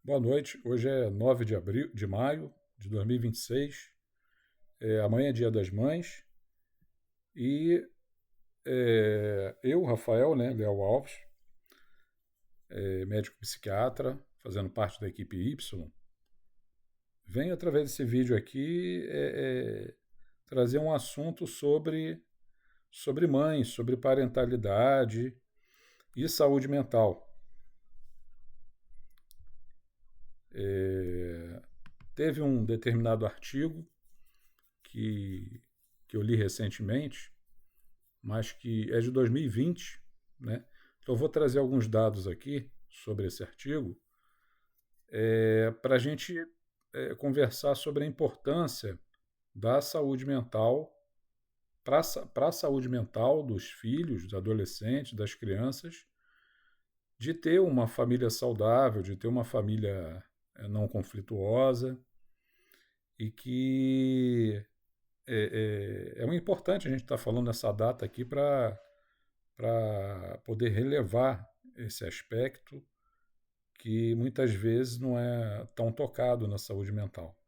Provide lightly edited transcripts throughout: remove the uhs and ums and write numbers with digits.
Boa noite. Hoje é 9 de maio de 2026. Amanhã é Dia das Mães. E eu, Rafael, né, Léo Alves, médico psiquiatra, fazendo parte da equipe Y, venho através desse vídeo aqui trazer um assunto sobre mães, sobre parentalidade e saúde mental. Teve um determinado artigo que, que eu li recentemente, mas que é de 2020, né? Então eu vou trazer alguns dados aqui sobre esse artigo para a gente conversar sobre a importância da saúde mental para a saúde mental dos filhos, dos adolescentes, das crianças, de ter uma família saudável, de ter uma família não conflituosa e que é muito importante a gente estar falando nessa data aqui para poder relevar esse aspecto que muitas vezes não é tão tocado na saúde mental,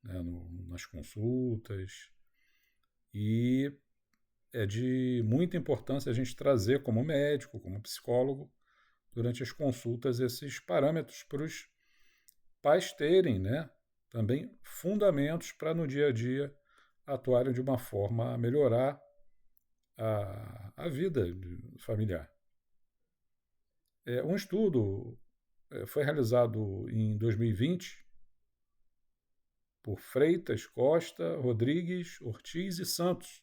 né, nas consultas. E é de muita importância a gente trazer como médico, como psicólogo, durante as consultas, esses parâmetros para os pais terem, né, também fundamentos para no dia a dia atuarem de uma forma a melhorar a vida familiar. Um estudo foi realizado em 2020 por Freitas, Costa, Rodrigues, Ortiz e Santos,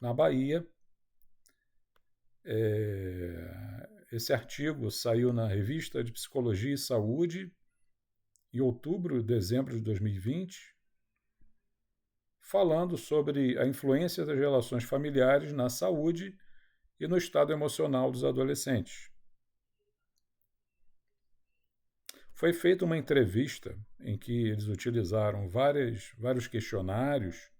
na Bahia. Esse artigo saiu na Revista de Psicologia e Saúde em outubro, dezembro de 2020, falando sobre a influência das relações familiares na saúde e no estado emocional dos adolescentes. Foi feita uma entrevista em que eles utilizaram vários questionários,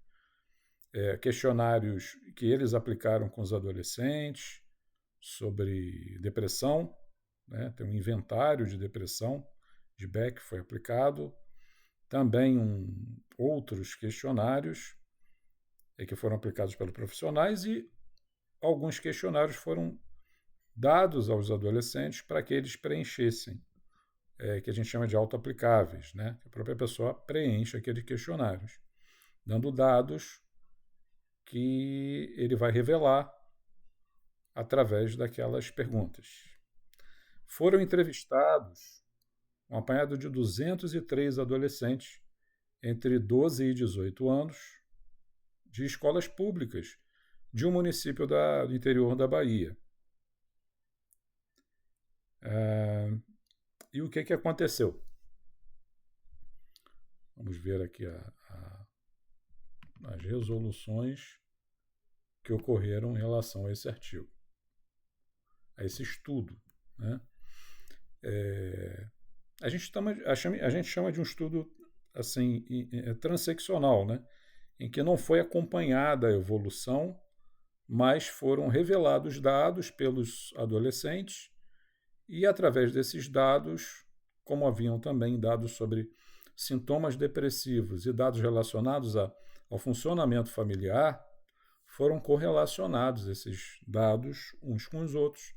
questionários que eles aplicaram com os adolescentes sobre depressão, né? Tem um inventário de depressão de Beck foi aplicado, também outros questionários que foram aplicados pelos profissionais e alguns questionários foram dados aos adolescentes para que eles preenchessem, que a gente chama de autoaplicáveis, né? A própria pessoa preenche aqueles questionários, dando dados que ele vai revelar através daquelas perguntas. Foram entrevistados um apanhado de 203 adolescentes entre 12 e 18 anos de escolas públicas de um município do interior da Bahia. E o que aconteceu? Vamos ver aqui as resoluções que ocorreram em relação a esse artigo, a esse estudo, né? A gente chama de um estudo assim, transeccional, né? Em que não foi acompanhada a evolução, mas foram revelados dados pelos adolescentes e, através desses dados, como haviam também dados sobre sintomas depressivos e dados relacionados ao funcionamento familiar, foram correlacionados esses dados uns com os outros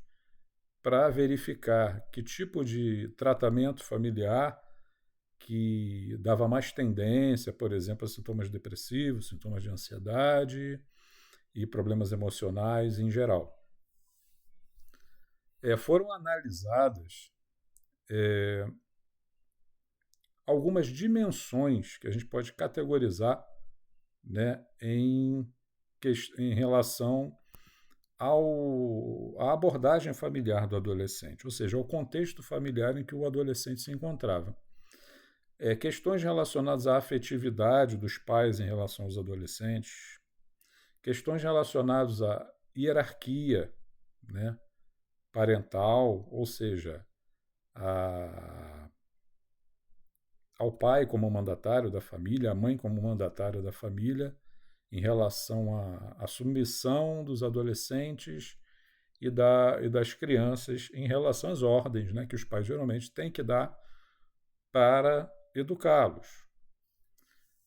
para verificar que tipo de tratamento familiar que dava mais tendência, por exemplo, a sintomas depressivos, sintomas de ansiedade e problemas emocionais em geral. Foram analisadas algumas dimensões que a gente pode categorizar, né, em relação à abordagem familiar do adolescente, ou seja, ao contexto familiar em que o adolescente se encontrava. Questões relacionadas à afetividade dos pais em relação aos adolescentes, questões relacionadas à hierarquia, né, parental, ou seja, ao pai como mandatário da família, à mãe como mandatária da família, em relação à submissão dos adolescentes e das crianças em relação às ordens, né, que os pais geralmente têm que dar para educá-los.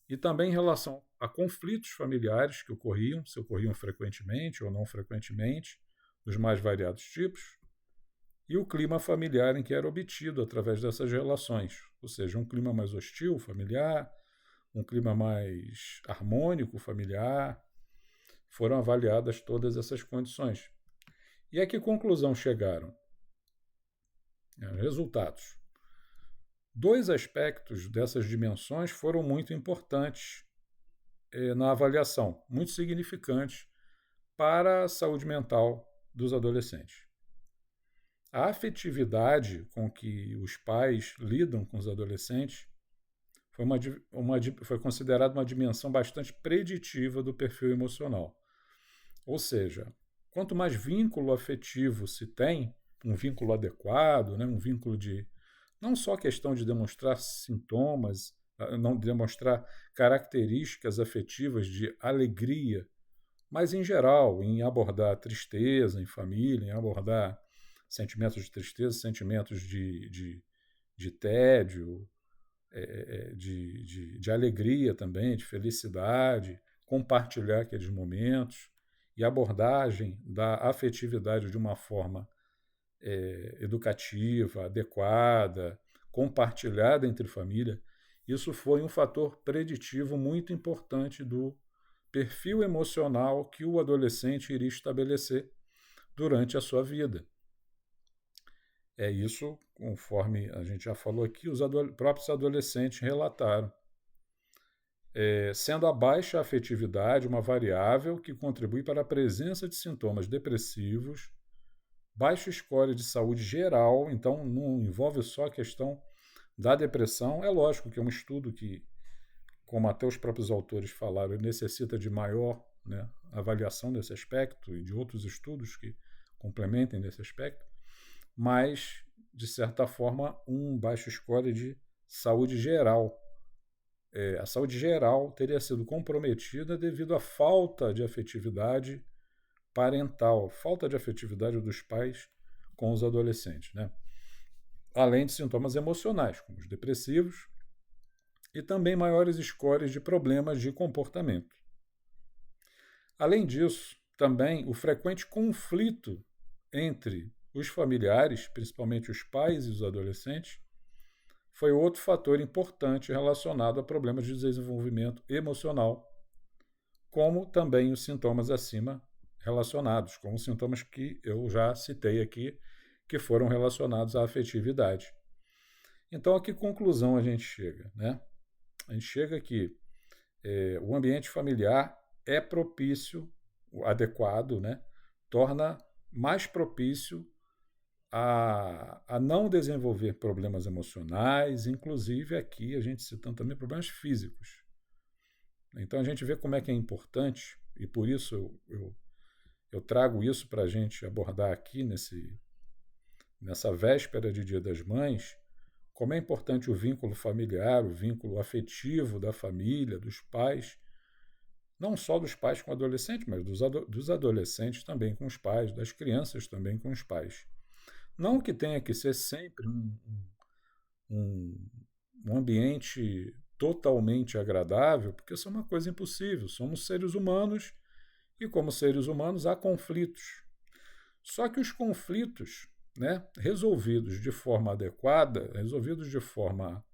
E também em relação a conflitos familiares que ocorriam, se ocorriam frequentemente ou não frequentemente, dos mais variados tipos, e o clima familiar em que era obtido através dessas relações, ou seja, um clima mais hostil, familiar, um clima mais harmônico, familiar. Foram avaliadas todas essas condições. E a que conclusão chegaram? Resultados. 2 aspectos dessas dimensões foram muito importantes na avaliação, muito significantes para a saúde mental dos adolescentes. A afetividade com que os pais lidam com os adolescentes foi considerada uma dimensão bastante preditiva do perfil emocional. Ou seja, quanto mais vínculo afetivo se tem, um vínculo adequado, né, um vínculo de não só questão de demonstrar sintomas, não demonstrar características afetivas de alegria, mas em geral, em abordar tristeza em família, em abordar sentimentos de tristeza, sentimentos de tédio, de alegria também, de felicidade, compartilhar aqueles momentos e abordagem da afetividade de uma forma educativa, adequada, compartilhada entre família. Isso foi um fator preditivo muito importante do perfil emocional que o adolescente iria estabelecer durante a sua vida. É isso, conforme a gente já falou aqui, os próprios adolescentes relataram. Sendo a baixa afetividade uma variável que contribui para a presença de sintomas depressivos, baixo score de saúde geral, então não envolve só a questão da depressão. É lógico que é um estudo que, como até os próprios autores falaram, necessita de maior, né, avaliação desse aspecto e de outros estudos que complementem desse aspecto, mas, de certa forma, um baixo score de saúde geral. A saúde geral teria sido comprometida devido à falta de afetividade parental, falta de afetividade dos pais com os adolescentes, né? Além de sintomas emocionais, como os depressivos, e também maiores scores de problemas de comportamento. Além disso, também o frequente conflito entre os familiares, principalmente os pais e os adolescentes, foi outro fator importante relacionado a problemas de desenvolvimento emocional, como também os sintomas acima relacionados, como os sintomas que eu já citei aqui, que foram relacionados à afetividade. Então, a que conclusão a gente chega, né? A gente chega que o ambiente familiar é propício, adequado, né? Torna mais propício a não desenvolver problemas emocionais, inclusive aqui a gente citando também problemas físicos. Então a gente vê como é que é importante, e por isso eu trago isso para a gente abordar aqui nessa véspera de Dia das Mães, como é importante o vínculo familiar, o vínculo afetivo da família, dos pais, não só dos pais com adolescentes, mas dos adolescentes também com os pais, das crianças também com os pais. Não que tenha que ser sempre um ambiente totalmente agradável, porque isso é uma coisa impossível. Somos seres humanos e, como seres humanos, há conflitos. Só que os conflitos, né, resolvidos de forma adequada, resolvidos de forma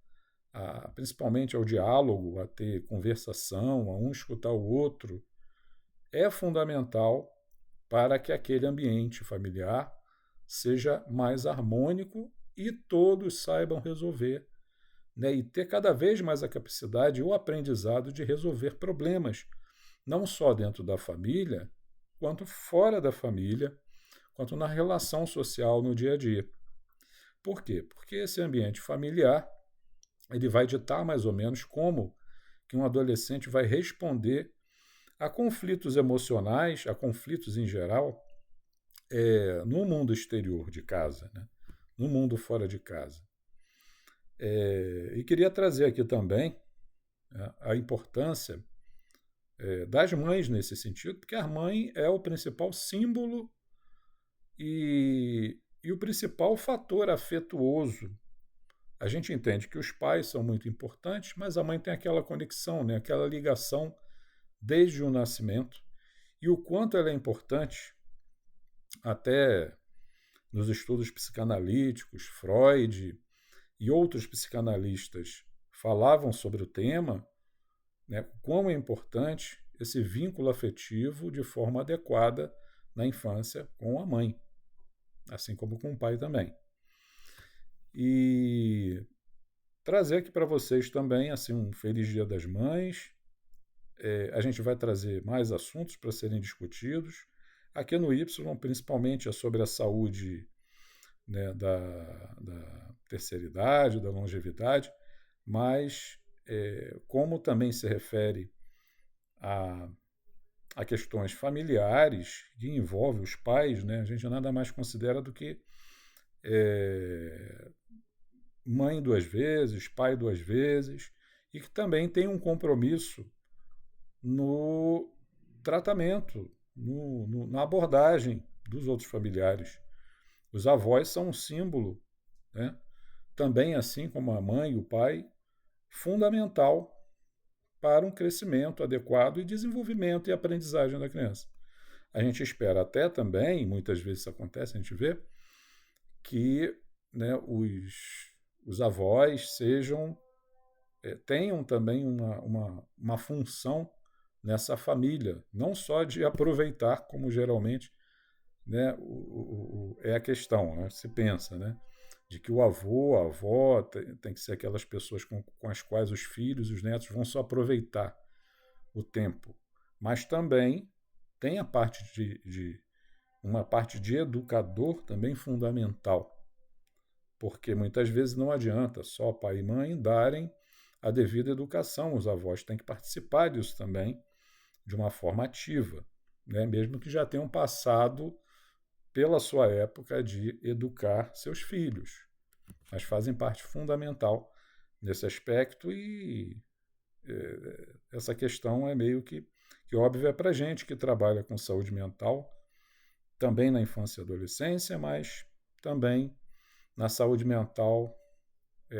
principalmente ao diálogo, a ter conversação, a um escutar o outro, é fundamental para que aquele ambiente familiar seja mais harmônico e todos saibam resolver, né, e ter cada vez mais a capacidade e o aprendizado de resolver problemas, não só dentro da família, quanto fora da família, quanto na relação social no dia a dia. Por quê? Porque esse ambiente familiar ele vai ditar mais ou menos como que um adolescente vai responder a conflitos emocionais, a conflitos em geral, no mundo exterior de casa, né? No mundo fora de casa. E queria trazer aqui também a importância das mães nesse sentido, porque a mãe é o principal símbolo E o principal fator afetuoso, a gente entende que os pais são muito importantes, mas a mãe tem aquela conexão, né? Aquela ligação desde o nascimento. E o quanto ela é importante, até nos estudos psicanalíticos, Freud e outros psicanalistas falavam sobre o tema, né? Quão é importante esse vínculo afetivo de forma adequada na infância com a mãe, assim como com o pai também. E trazer aqui para vocês também assim um feliz Dia das Mães. A gente vai trazer mais assuntos para serem discutidos. Aqui no Y, principalmente, é sobre a saúde, né, da terceira idade, da longevidade, mas como também se refere a, a questões familiares que envolvem os pais, né, a gente nada mais considera do que mãe duas vezes, pai duas vezes, e que também tem um compromisso no tratamento, na abordagem dos outros familiares. Os avós são um símbolo, né? Também assim como a mãe e o pai, fundamental para um crescimento adequado e desenvolvimento e aprendizagem da criança. A gente espera até também, muitas vezes isso acontece, a gente vê, que, né, os avós tenham também uma função nessa família, não só de aproveitar, como geralmente, né, é a questão, né, se pensa, né, de que o avô, a avó tem que ser aquelas pessoas com as quais os filhos e os netos vão só aproveitar o tempo, mas também tem a parte uma parte de educador também fundamental, porque muitas vezes não adianta só pai e mãe darem a devida educação, os avós têm que participar disso também de uma forma ativa, né? Mesmo que já tenham passado pela sua época de educar seus filhos, mas fazem parte fundamental nesse aspecto e essa questão é meio que óbvia para a gente que trabalha com saúde mental, também na infância e adolescência, mas também na saúde mental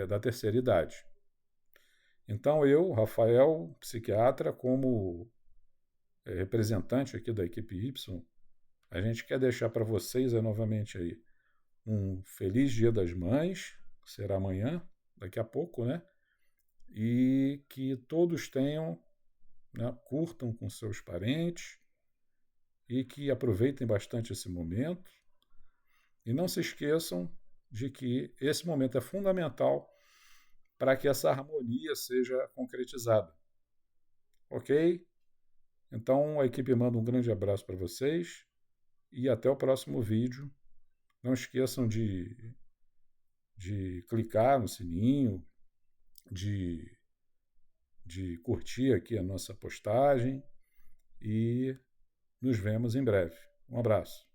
da terceira idade. Então eu, Rafael, psiquiatra, como representante aqui da equipe Y, a gente quer deixar para vocês novamente aí um feliz Dia das Mães, que será amanhã, daqui a pouco, né? E que todos tenham, né, curtam com seus parentes e que aproveitem bastante esse momento. E não se esqueçam de que esse momento é fundamental para que essa harmonia seja concretizada. Ok? Então a equipe manda um grande abraço para vocês e até o próximo vídeo. Não esqueçam de clicar no sininho, de curtir aqui a nossa postagem e nos vemos em breve. Um abraço.